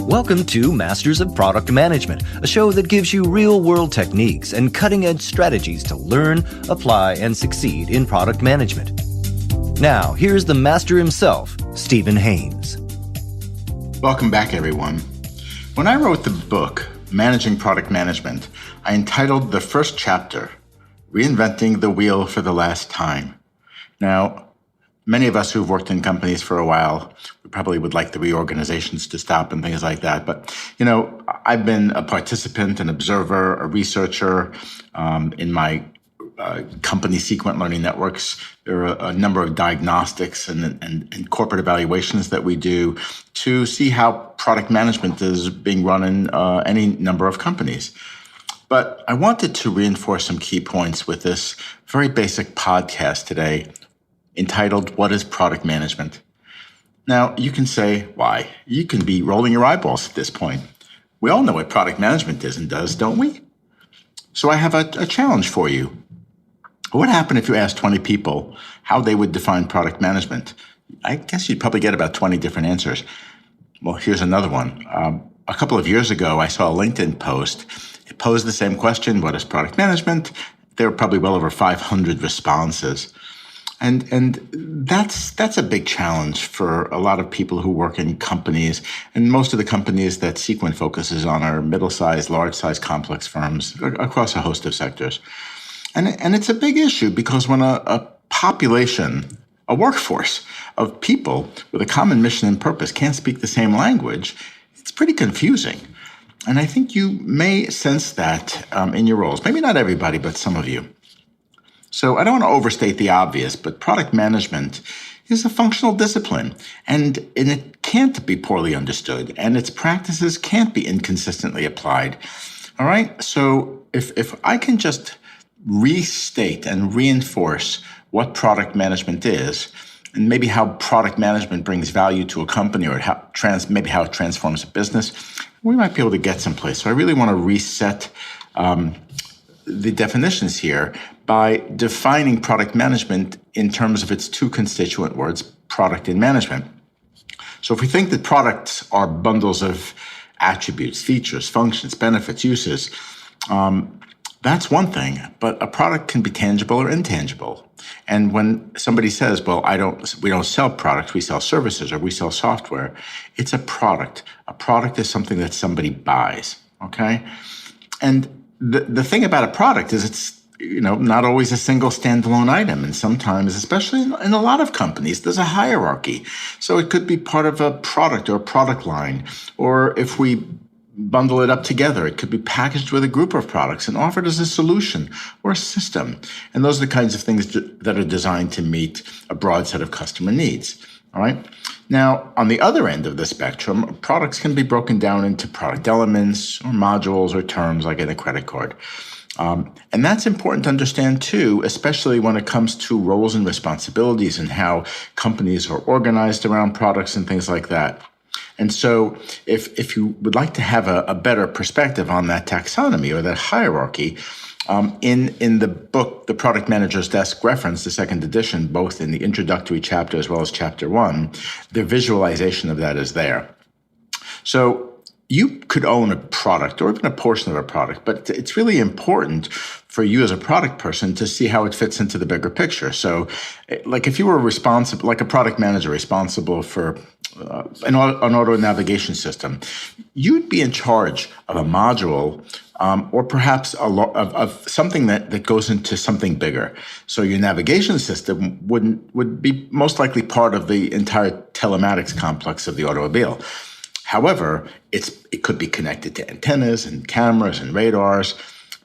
Welcome to Masters of Product Management, a show that gives you real-world techniques and cutting-edge strategies to learn, apply, and succeed in product management. Now, here's the master himself, Stephen Haines. Welcome back, everyone. When I wrote the book, Managing Product Management, I entitled the first chapter, Reinventing the Wheel for the Last Time. Now, many of us who've worked in companies for a while, we probably would like the reorganizations to stop and things like that. But, I've been a participant, an observer, a researcher in my company, Sequent Learning Networks. There are a number of diagnostics and corporate evaluations that we do to see how product management is being run in any number of companies. But I wanted to reinforce some key points with this very basic podcast today, entitled, What is Product Management? Now, you can say, why? You can be rolling your eyeballs at this point. We all know what product management is and does, don't we? So I have a challenge for you. What would happen if you asked 20 people how they would define product management? I guess you'd probably get about 20 different answers. Well, here's another one. A couple of years ago, I saw a LinkedIn post. It posed the same question, what is product management? There were probably well over 500 responses. And that's a big challenge for a lot of people who work in companies. And most of the companies that Sequent focuses on are middle-sized, large-sized, complex firms across a host of sectors. And it's a big issue because when a population, a workforce of people with a common mission and purpose can't speak the same language, it's pretty confusing. And I think you may sense that in your roles. Maybe not everybody, but some of you. So I don't want to overstate the obvious, but product management is a functional discipline, and it can't be poorly understood, and its practices can't be inconsistently applied. All right? So if I can just restate and reinforce what product management is, and maybe how product management brings value to a company, or maybe how it transforms a business, we might be able to get someplace. So I really want to reset the definitions here by defining product management in terms of its two constituent words, product and management. So if we think that products are bundles of attributes, features, functions, benefits, uses, that's one thing, but a product can be tangible or intangible. And when somebody says, well, we don't sell products, we sell services or we sell software, it's a product. A product is something that somebody buys, okay? And the thing about a product is it's, not always a single standalone item. And sometimes, especially in a lot of companies, there's a hierarchy. So it could be part of a product or a product line. Or if we bundle it up together, it could be packaged with a group of products and offered as a solution or a system. And those are the kinds of things that are designed to meet a broad set of customer needs. All right. Now, on the other end of the spectrum, products can be broken down into product elements or modules or terms like in a credit card. And that's important to understand, too, especially when it comes to roles and responsibilities and how companies are organized around products and things like that. And so if you would like to have a better perspective on that taxonomy or that hierarchy, in the book, The Product Manager's Desk Reference, the second edition, both in the introductory chapter as well as chapter 1, the visualization of that is there. So you could own a product or even a portion of a product, but it's really important for you as a product person to see how it fits into the bigger picture. So like if you were responsible, like a product manager responsible for an auto navigation system, you'd be in charge of a module or perhaps of something that goes into something bigger. So your navigation system would be most likely part of the entire telematics complex of the automobile. However, it could be connected to antennas and cameras and radars,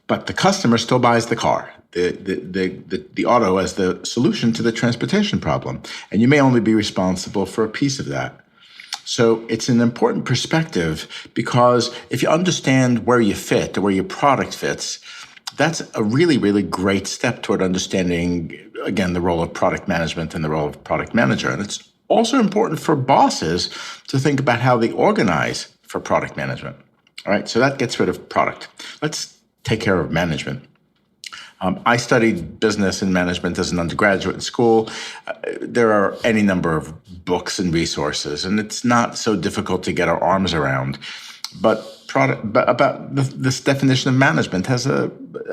but the customer still buys the car, the auto as the solution to the transportation problem. And you may only be responsible for a piece of that. So it's an important perspective because if you understand where you fit or where your product fits, that's a really, really great step toward understanding, again, the role of product management and the role of product manager. And it's also important for bosses to think about how they organize for product management. All right, so that gets rid of product. Let's take care of management. I studied business and management as an undergraduate in school. There are any number of books and resources, and it's not so difficult to get our arms around. But about this definition of management has a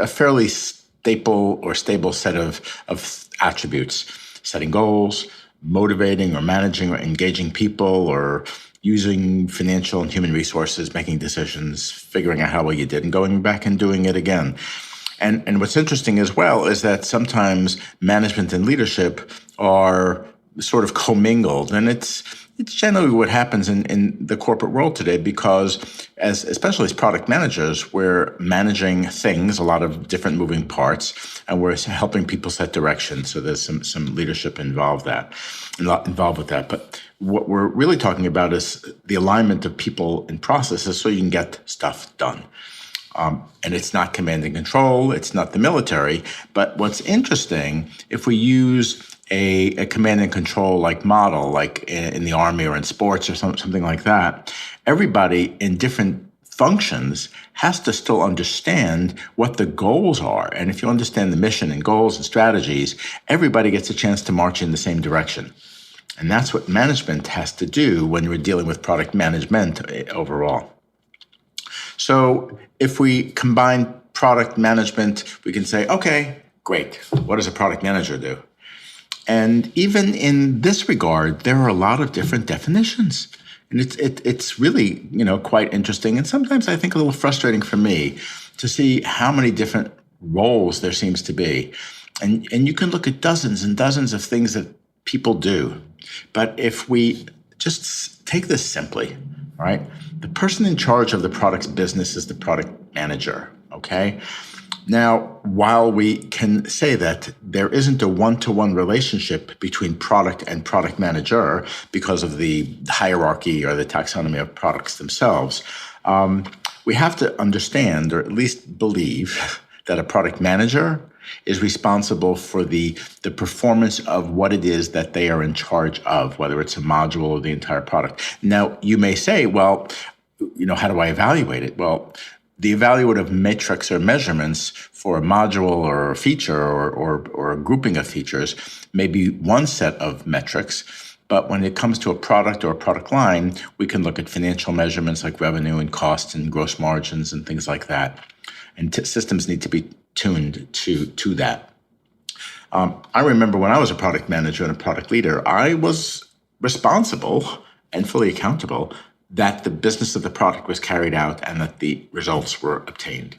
fairly stable set of attributes: setting goals, motivating or managing or engaging people, or using financial and human resources, making decisions, figuring out how well you did, and going back and doing it again. And what's interesting as well is that sometimes management and leadership are sort of commingled, and it's generally what happens in the corporate world today, because especially as product managers, we're managing things, a lot of different moving parts, and we're helping people set direction. So there's some leadership involved with that. But what we're really talking about is the alignment of people and processes so you can get stuff done. And it's not command and control, it's not the military. But what's interesting, if we use a command and control like model, like in the Army or in sports or something like that, everybody in different functions has to still understand what the goals are. And if you understand the mission and goals and strategies, everybody gets a chance to march in the same direction. And that's what management has to do when we're dealing with product management overall. So if we combine product management, we can say, okay, great. What does a product manager do? And even in this regard, there are a lot of different definitions. And it's really, quite interesting. And sometimes I think a little frustrating for me to see how many different roles there seems to be. And you can look at dozens and dozens of things that people do. But if we just take this simply, right? The person in charge of the product's business is the product manager, okay? Now, while we can say that there isn't a one-to-one relationship between product and product manager because of the hierarchy or the taxonomy of products themselves, we have to understand, or at least believe, that a product manager is responsible for the performance of what it is that they are in charge of, whether it's a module or the entire product. Now, you may say, well, how do I evaluate it? Well, the evaluative metrics or measurements for a module or a feature or a grouping of features may be one set of metrics. But when it comes to a product or a product line, we can look at financial measurements like revenue and costs and gross margins and things like that. And systems need to be tuned to that. I remember when I was a product manager and a product leader, I was responsible and fully accountable that the business of the product was carried out and that the results were obtained.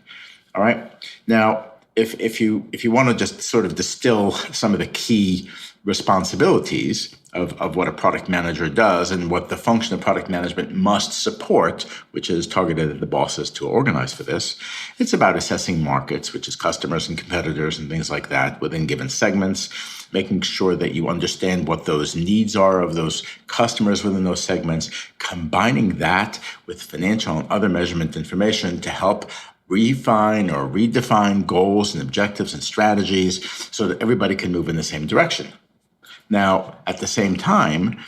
All right. Now, if you want to just sort of distill some of the key responsibilities of what a product manager does and what the function of product management must support, which is targeted at the bosses to organize for this, it's about assessing markets, which is customers and competitors and things like that within given segments, making sure that you understand what those needs are of those customers within those segments, combining that with financial and other measurement information to help refine or redefine goals and objectives and strategies so that everybody can move in the same direction. Now, at the same time,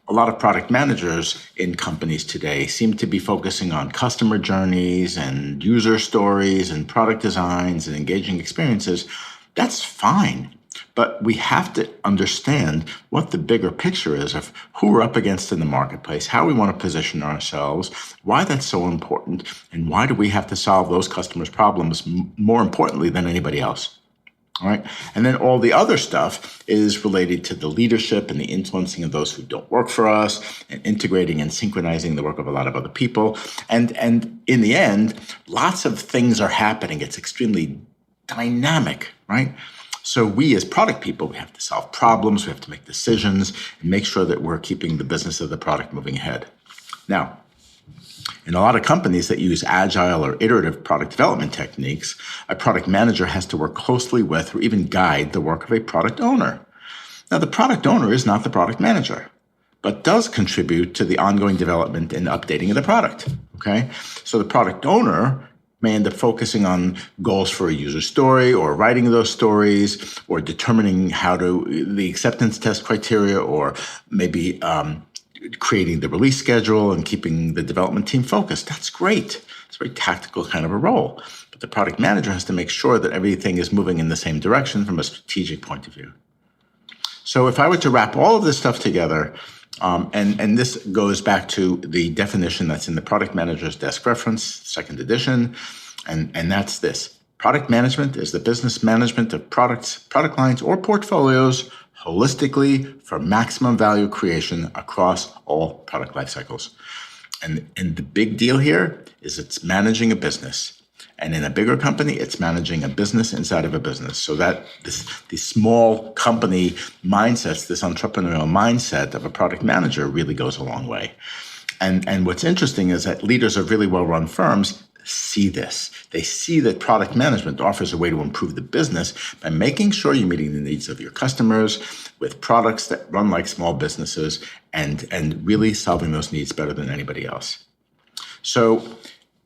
a lot of product managers in companies today seem to be focusing on customer journeys and user stories and product designs and engaging experiences. That's fine. But we have to understand what the bigger picture is of who we're up against in the marketplace, how we want to position ourselves, why that's so important, and why do we have to solve those customers' problems more importantly than anybody else. All right. And then all the other stuff is related to the leadership and the influencing of those who don't work for us and integrating and synchronizing the work of a lot of other people. And in the end, lots of things are happening. It's extremely dynamic, right? So we as product people, we have to solve problems, we have to make decisions and make sure that we're keeping the business of the product moving ahead. Now, in a lot of companies that use agile or iterative product development techniques, a product manager has to work closely with or even guide the work of a product owner. Now, the product owner is not the product manager, but does contribute to the ongoing development and updating of the product, okay? So the product owner may end up focusing on goals for a user story or writing those stories or determining the acceptance test criteria or maybe creating the release schedule and keeping the development team focused. That's great. It's a very tactical kind of a role. But the product manager has to make sure that everything is moving in the same direction from a strategic point of view. So if I were to wrap all of this stuff together, and this goes back to the definition that's in the Product Manager's Desk Reference, second edition, and that's this. Product management is the business management of products, product lines, or portfolios holistically for maximum value creation across all product life cycles. And the big deal here is it's managing a business. And in a bigger company, it's managing a business inside of a business. So that this small company mindsets, this entrepreneurial mindset of a product manager really goes a long way. And what's interesting is that leaders of really well-run firms see this. They see that product management offers a way to improve the business by making sure you're meeting the needs of your customers with products that run like small businesses and really solving those needs better than anybody else. So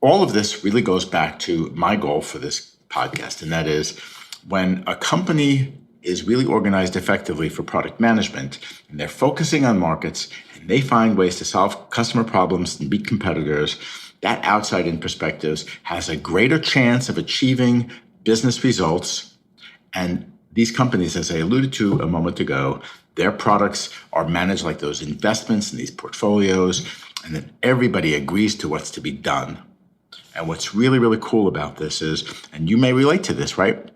all of this really goes back to my goal for this podcast, and that is when a company is really organized effectively for product management and they're focusing on markets and they find ways to solve customer problems and beat competitors, that outside-in perspective has a greater chance of achieving business results. And these companies, as I alluded to a moment ago, their products are managed like those investments in these portfolios, and then everybody agrees to what's to be done. And what's really, really cool about this is, and you may relate to this, right?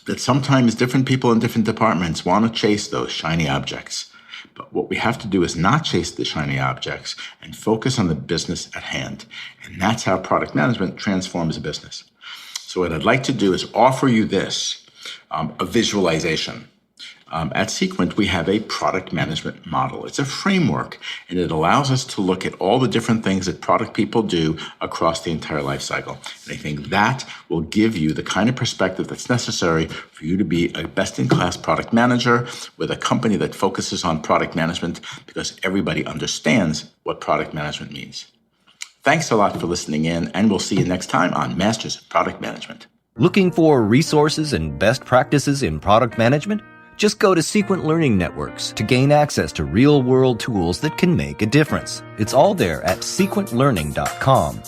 That sometimes different people in different departments want to chase those shiny objects. But what we have to do is not chase the shiny objects and focus on the business at hand. And that's how product management transforms a business. So what I'd like to do is offer you this, a visualization. At Sequent, we have a product management model. It's a framework, and it allows us to look at all the different things that product people do across the entire life cycle. And I think that will give you the kind of perspective that's necessary for you to be a best-in-class product manager with a company that focuses on product management because everybody understands what product management means. Thanks a lot for listening in, and we'll see you next time on Masters of Product Management. Looking for resources and best practices in product management? Just go to Sequent Learning Networks to gain access to real-world tools that can make a difference. It's all there at sequentlearning.com.